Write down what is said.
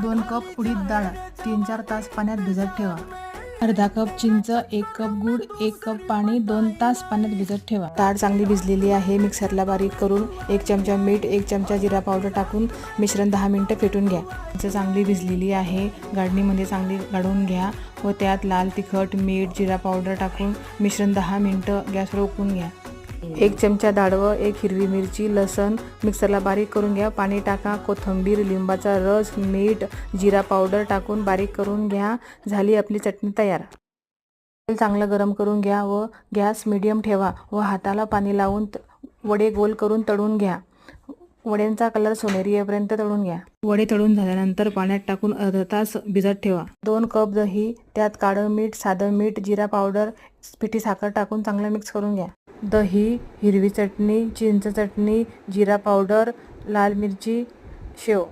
2 cup उडीद डाळ 3-4 तास पाण्यात भिजत ठेवा. अर्धा कप चिंच, 1 कप गूळ, 1 कप पाणी 2 तास पाण्यात भिजत ठेवा. डाळ चांगली भिजलेली आहे. मिक्सरला बारीक करून 1 चमचा मीठ, 1 चमचा जिरा पावडर टाकून मिश्रण 10 मिनिटं फेटून घ्या. चिंच चांगली भिजलेली आहे. गाळणीमध्ये चांगली गाळून घ्या व त्यात लाल तिखट, मीठ, जिरा पावडर टाकून मिश्रण 10 मिनिटं गॅसवर उकळून घ्या. 1 चमचा डाळवं, 1 हिरवी मिरची, लसण मिक्सरला बारीक करून घ्या. पाणी टाका. कोथिंबीर, लिंबाचा रस, मीठ, जिरा पावडर टाकून बारीक करून घ्या. झाली आपली चटणी तयार. तेल चांगलं गरम करून घ्या व गॅस मीडियम ठेवा व हाताला पाणी लावून वडे गोल करून तळून घ्या. वड्यांचा कलर सोनेरी येईपर्यंत तळून घ्या. वडे तळून झाल्यानंतर पाण्यात टाकून अर्धा तास भिजत ठेवा. 2 कप दही, त्यात काळं मीठ, साधं मीठ, जिरा पावडर, पिठी साखर टाकून चांगलं मिक्स करून घ्या. दही, हिरवी चटणी, चिंच चटणी, जिरा पावडर, लाल मिरची, शेव